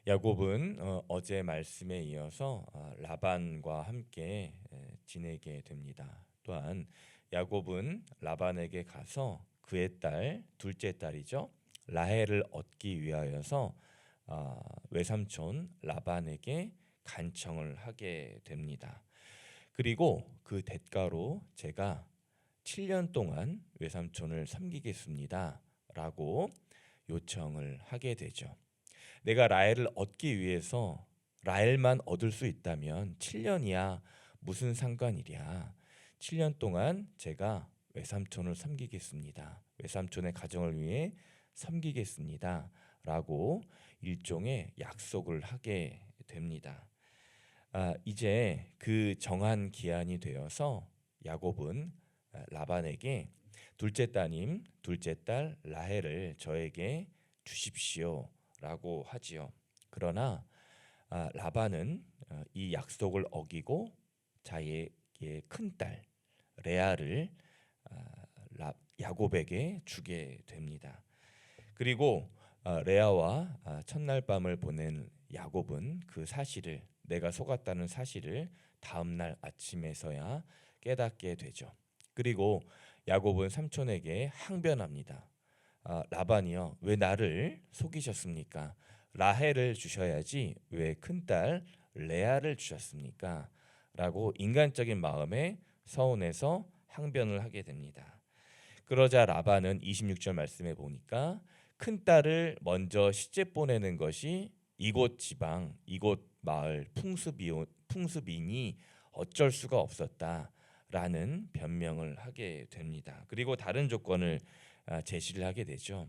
야곱은 어제 말씀에 이어서 라반과 함께 지내게 됩니다. 또한 야곱은 라반에게 가서 그의 딸, 둘째 딸이죠, 라헬을 얻기 위하여서 외삼촌 라반에게 간청을 하게 됩니다. 그리고 그 대가로 제가 7년 동안 외삼촌을 섬기겠습니다 라고 요청을 하게 되죠. 내가 라헬을 얻기 위해서 라헬만 얻을 수 있다면 7년이야 무슨 상관이랴. 7년 동안 제가 외삼촌을 섬기겠습니다. 외삼촌의 가정을 위해 섬기겠습니다 라고 일종의 약속을 하게 됩니다. 이제 그 정한 기한이 되어서 야곱은 라반에게 둘째 따님, 둘째 딸 라헬을 저에게 주십시오 라고 하지요. 그러나 라반은 이 약속을 어기고 자기의 큰딸 레아를 야곱에게 주게 됩니다. 그리고 레아와 첫날 밤을 보낸 야곱은 그 사실을, 내가 속았다는 사실을 다음날 아침에서야 깨닫게 되죠. 그리고 야곱은 삼촌에게 항변합니다. 라반이요, 왜 나를 속이셨습니까? 라헬을 주셔야지 왜 큰딸 레아를 주셨습니까? 라고 인간적인 마음에 서운해서 항변을 하게 됩니다. 그러자 라반은 26절 말씀에 보니까 큰딸을 먼저 시집 보내는 것이 이곳 지방, 이곳 마을 풍습이니 어쩔 수가 없었다라는 변명을 하게 됩니다. 그리고 다른 조건을 제시를 하게 되죠.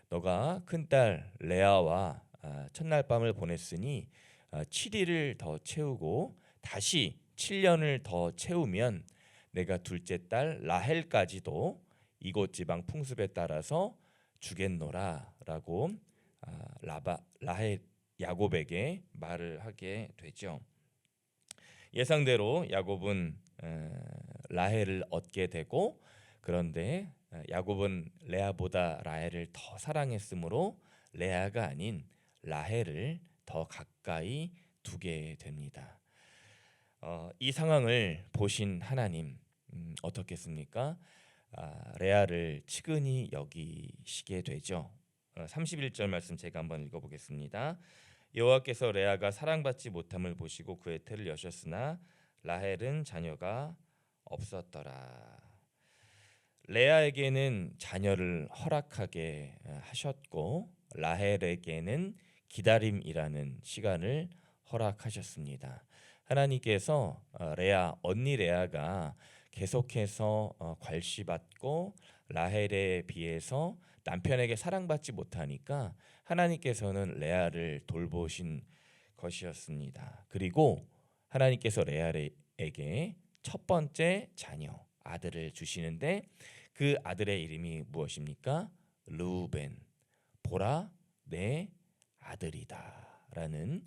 너가 큰딸 레아와 첫날 밤을 보냈으니 7일을 더 채우고 다시 7년을 더 채우면 내가 둘째 딸 라헬까지도 이곳 지방 풍습에 따라서 주겠노라라고 라헬 야곱에게 말을 하게 되죠. 예상대로 야곱은 라헬을 얻게 되고, 그런데 야곱은 레아보다 라헬을 더 사랑했으므로 레아가 아닌 라헬을 더 가까이 두게 됩니다. 이 상황을 보신 하나님 어떻겠습니까? 레아를 측은히 여기시게 되죠. 31절 말씀 제가 한번 읽어보겠습니다. 여호와께서 레아가 사랑받지 못함을 보시고 그의 태를 여셨으나 라헬은 자녀가 없었더라. 레아에게는 자녀를 허락하게 하셨고 라헬에게는 기다림이라는 시간을 허락하셨습니다. 하나님께서 레아, 언니 레아가 계속해서 괄시받고 라헬에 비해서 남편에게 사랑받지 못하니까 하나님께서는 레아를 돌보신 것이었습니다. 그리고 하나님께서 레아에게 첫 번째 자녀 아들을 주시는데 그 아들의 이름이 무엇입니까? 르우벤. 보라, 내 아들이다라는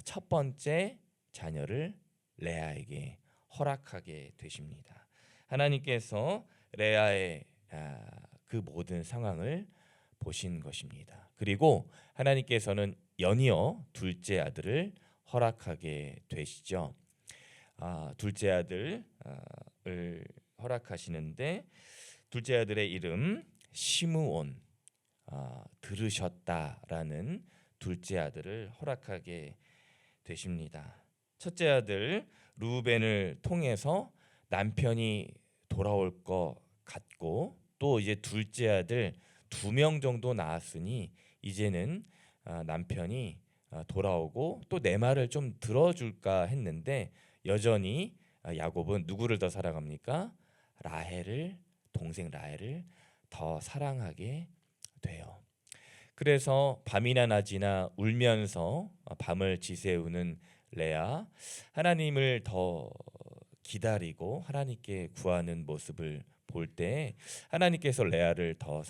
첫 번째 자녀를 레아에게 허락하게 되십니다. 하나님께서 레아의 그 모든 상황을 보신 것입니다. 그리고 하나님께서는 연이어 둘째 아들을 허락하게 되시죠. 둘째 아들을 허락하시는데 둘째 아들의 이름 시므온, 들으셨다라는 둘째 아들을 허락하게 되십니다. 첫째 아들 루벤을 통해서 남편이 돌아올 것 같고, 또 이제 둘째 아들 2명 정도 낳았으니 이제는 남편이 돌아오고 또 내 말을 좀 들어줄까 했는데 여전히 야곱은 누구를 더 사랑합니까? 라헬을, 동생 라헬을 더 사랑하게 돼요. 그래서 밤이나 낮이나 울면서 밤을 지새우는 레아, 하나님을 더 기다리고 하나님께 구하는 모습을 볼 때 하나님께서 레아를 더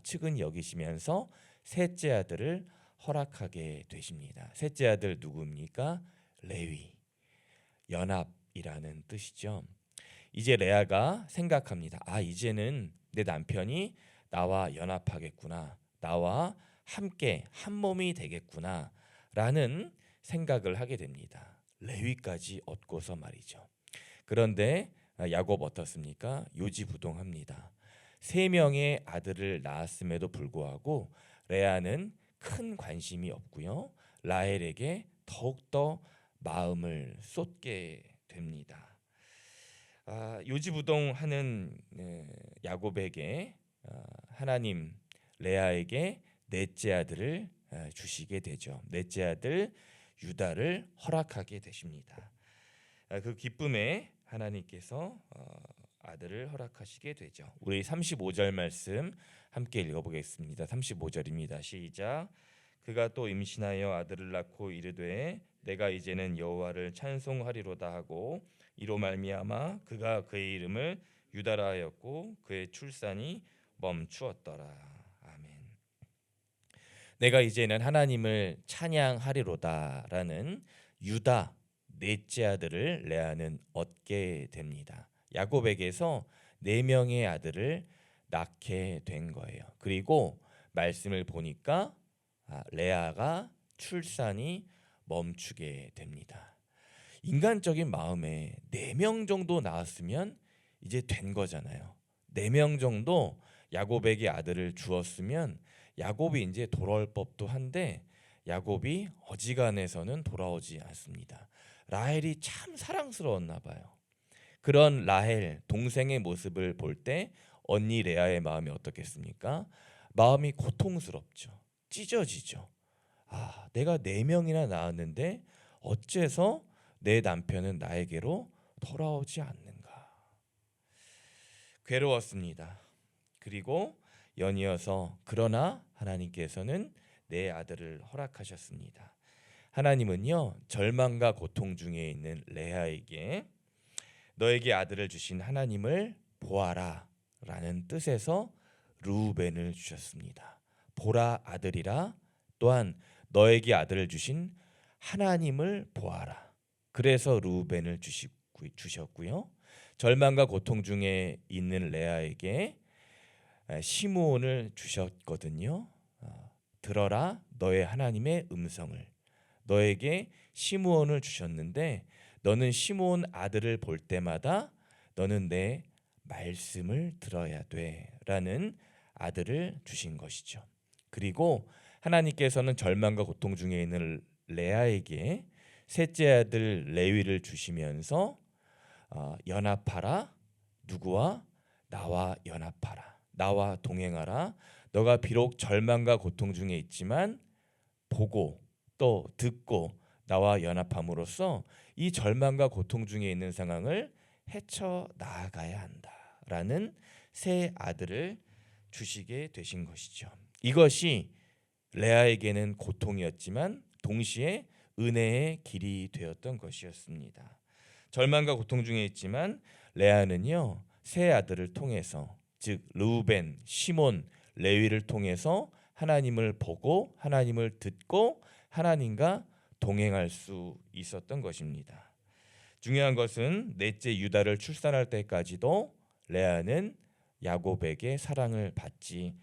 측은히 여기시면서 셋째 아들을 허락하게 되십니다. 셋째 아들 누구입니까? 레위, 연합이라는 뜻이죠. 이제 레아가 생각합니다. 이제는 내 남편이 나와 연합하겠구나, 나와 함께 한 몸이 되겠구나라는 생각을 하게 됩니다. 레위까지 얻고서 말이죠. 그런데 야곱 어떻습니까? 요지부동합니다. 3명의 아들을 낳았음에도 불구하고 레아는 큰 관심이 없고요. 라헬에게 더욱더 마음을 쏟게 됩니다. 요지부동하는 야곱에게 하나님 레아에게 넷째 아들을 주시게 되죠. 넷째 아들 유다를 허락하게 되십니다. 그 기쁨에 하나님께서 아들을 허락하시게 되죠. 우리 35절 말씀 함께 읽어보겠습니다. 35절입니다. 시작. 그가 또 임신하여 아들을 낳고 이르되 내가 이제는 여호와를 찬송하리로다 하고 이로 말미암아 그가 그의 이름을 유다라 하였고 그의 출산이 멈추었더라. 아멘. 내가 이제는 하나님을 찬양하리로다라는 유다 넷째 아들을 레아는 얻게 됩니다. 야곱에게서 4명의 아들을 낳게 된 거예요. 그리고 말씀을 보니까 레아가 출산이 멈추게 됩니다. 인간적인 마음에 4명 정도 낳았으면 이제 된 거잖아요. 4명 정도 야곱에게 아들을 주었으면 야곱이 이제 돌아올 법도 한데 야곱이 어지간해서는 돌아오지 않습니다. 라헬이 참 사랑스러웠나 봐요. 그런 라헬 동생의 모습을 볼 때 언니 레아의 마음이 어떻겠습니까? 마음이 고통스럽죠. 찢어지죠. 내가 4명이나 낳았는데 어째서 내 남편은 나에게로 돌아오지 않는가? 괴로웠습니다. 그리고 연이어서 그러나 하나님께서는 내 아들을 허락하셨습니다. 하나님은요 절망과 고통 중에 있는 레아에게 너에게 아들을 주신 하나님을 보아라 라는 뜻에서 르우벤을 주셨습니다. 보라 아들이라, 또한 너에게 아들을 주신 하나님을 보아라. 그래서 르우벤을 주셨고요. 절망과 고통 중에 있는 레아에게 시므온을 주셨거든요. 들어라 너의 하나님의 음성을. 너에게 시므온을 주셨는데 너는 시므온 아들을 볼 때마다 너는 내 말씀을 들어야 돼라는 아들을 주신 것이죠. 그리고 하나님께서는 절망과 고통 중에 있는 레아에게 셋째 아들 레위를 주시면서 연합하라. 누구와? 나와 연합하라. 나와 동행하라. 너가 비록 절망과 고통 중에 있지만 보고 또 듣고 나와 연합함으로써 이 절망과 고통 중에 있는 상황을 헤쳐 나아가야 한다라는 새 아들을 주시게 되신 것이죠. 이것이 레아에게는 고통이었지만 동시에 은혜의 길이 되었던 것이었습니다. 절망과 고통 중에 있지만 레아는요 새 아들을 통해서, 즉 르우벤, 시몬, 레위를 통해서 하나님을 보고 하나님을 듣고 하나님과 동행할 수 있었던 것입니다. 중요한 것은 넷째 유다를 출산할 때까지도 레아는 야곱에게 사랑을 받지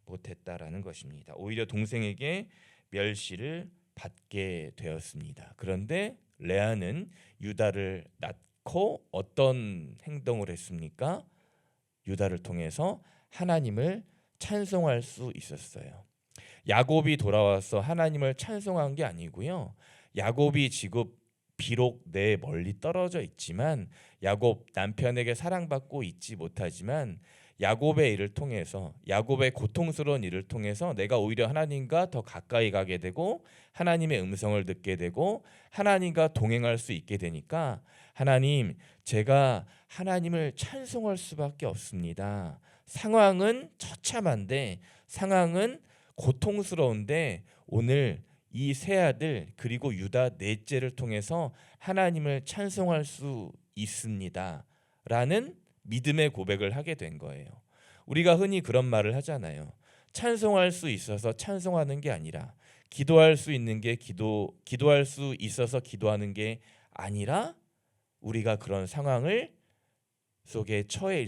못했다라는 것입니다. 오히려 동생에게 멸시를 받게 되었습니다. 그런데 레아는 유다를 낳고 어떤 행동을 했습니까? 유다를 통해서 하나님을 찬송할 수 있었어요. 야곱이 돌아와서 하나님을 찬송한 게 아니고요. 야곱이 지금 비록 내 멀리 떨어져 있지만 야곱 남편에게 사랑받고 있지 못하지만 야곱의 일을 통해서, 야곱의 고통스러운 일을 통해서 내가 오히려 하나님과 더 가까이 가게 되고 하나님의 음성을 듣게 되고 하나님과 동행할 수 있게 되니까 하나님, 제가 하나님을 찬송할 수밖에 없습니다. 상황은 처참한데, 상황은 고통스러운데 오늘 이 세 아들 그리고 유다 넷째를 통해서 하나님을 찬송할 수 있습니다 라는 믿음의 고백을 하게 된 거예요. 우리가 흔히 그런 말을 하잖아요. 찬송할 수 있어서 찬송하는 게 아니라, 기도할 수 있는 게 기도할 수 있어서 기도하는 게 아니라, 우리가 그런 상황을 속에 처해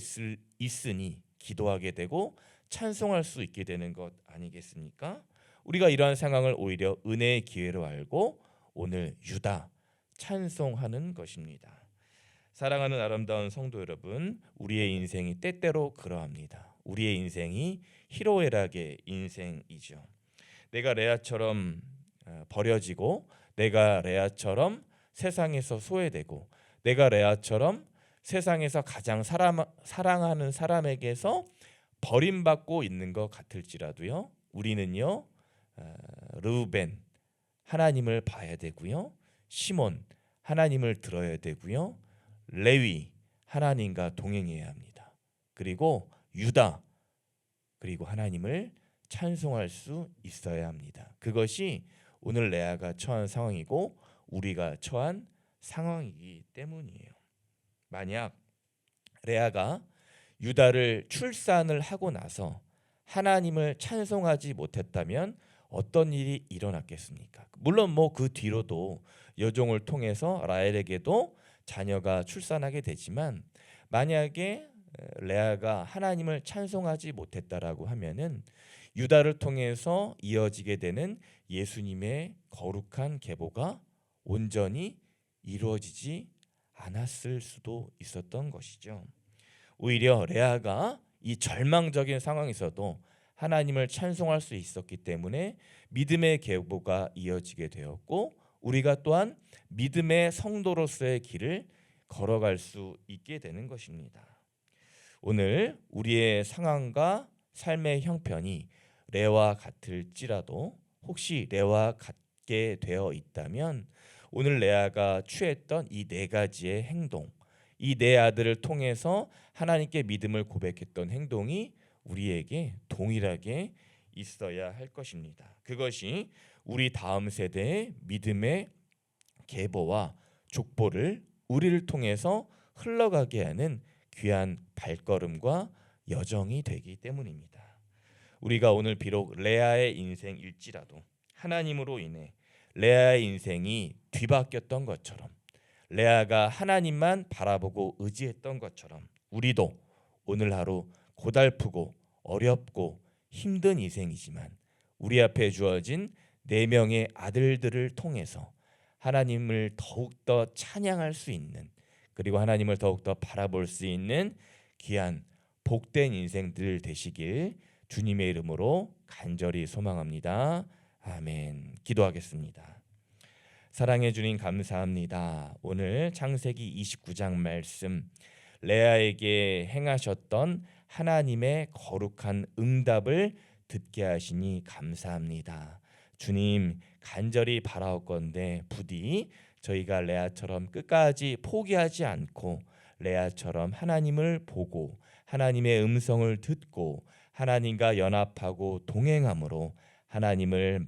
있으니 기도하게 되고 찬송할 수 있게 되는 것 아니겠습니까? 우리가 이러한 상황을 오히려 은혜의 기회로 알고 오늘 유다 찬송하는 것입니다. 사랑하는 아름다운 성도 여러분, 우리의 인생이 때때로 그러합니다. 우리의 인생이 희로애락의 인생이죠. 내가 레아처럼 버려지고, 내가 레아처럼 세상에서 소외되고, 내가 레아처럼 세상에서 가장 사랑하는 사람에게서 버림받고 있는 것 같을지라도요, 우리는요, 르우벤 하나님을 봐야 되고요, 시몬 하나님을 들어야 되고요, 레위 하나님과 동행해야 합니다. 그리고 유다, 그리고 하나님을 찬송할 수 있어야 합니다. 그것이 오늘 레아가 처한 상황이고 우리가 처한 상황이기 때문이에요. 만약 레아가 유다를 출산을 하고 나서 하나님을 찬송하지 못했다면 어떤 일이 일어났겠습니까? 물론 그 뒤로도 여종을 통해서 라헬에게도 자녀가 출산하게 되지만, 만약에 레아가 하나님을 찬송하지 못했다라고 하면은 유다를 통해서 이어지게 되는 예수님의 거룩한 계보가 온전히 이루어지지 않았을 수도 있었던 것이죠. 오히려 레아가 이 절망적인 상황에서도 하나님을 찬송할 수 있었기 때문에 믿음의 계보가 이어지게 되었고, 우리가 또한 믿음의 성도로서의 길을 걸어갈 수 있게 되는 것입니다. 오늘 우리의 상황과 삶의 형편이 레와 같을지라도, 혹시 레와 같게 되어 있다면 오늘 레아가 취했던 이 네 가지의 행동, 이 네 아들을 통해서 하나님께 믿음을 고백했던 행동이 우리에게 동일하게 있어야 할 것입니다. 그것이 우리 다음 세대의 믿음의 계보와 족보를 우리를 통해서 흘러가게 하는 귀한 발걸음과 여정이 되기 때문입니다. 우리가 오늘 비록 레아의 인생일지라도 하나님으로 인해 레아의 인생이 뒤바뀌었던 것처럼, 레아가 하나님만 바라보고 의지했던 것처럼, 우리도 오늘 하루 고달프고 어렵고 힘든 인생이지만 우리 앞에 주어진 4명의 아들들을 통해서 하나님을 더욱더 찬양할 수 있는, 그리고 하나님을 더욱더 바라볼 수 있는 귀한 복된 인생들 되시길 주님의 이름으로 간절히 소망합니다. 아멘. 기도하겠습니다. 사랑해 주님 감사합니다. 오늘 창세기 29장 말씀, 레아에게 행하셨던 하나님의 거룩한 응답을 듣게 하시니 감사합니다. 주님, 간절히 바라옵건대 부디 저희가 레아처럼 끝까지 포기하지 않고 레아처럼 하나님을 보고 하나님의 음성을 듣고 하나님과 연합하고 동행함으로 하나님을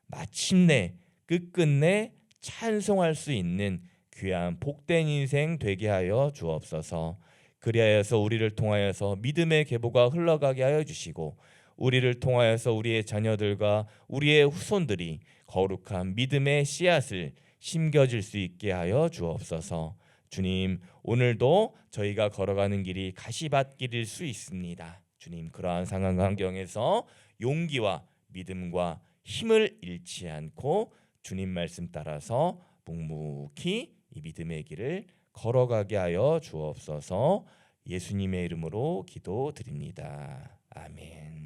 마침내 끝끝내 찬송할 수 있는 귀한 복된 인생 되게 하여 주옵소서. 그리하여서 우리를 통하여서 믿음의 계보가 흘러가게 하여 주시고, 우리를 통하여서 우리의 자녀들과 우리의 후손들이 거룩한 믿음의 씨앗을 심겨질 수 있게 하여 주옵소서. 주님, 오늘도 저희가 걸어가는 길이 가시밭길일 수 있습니다. 주님, 그러한 상황 환경에서 용기와 믿음과 힘을 잃지 않고 주님 말씀 따라서 묵묵히 이 믿음의 길을 걸어가게 하여 주옵소서. 예수님의 이름으로 기도드립니다. 아멘.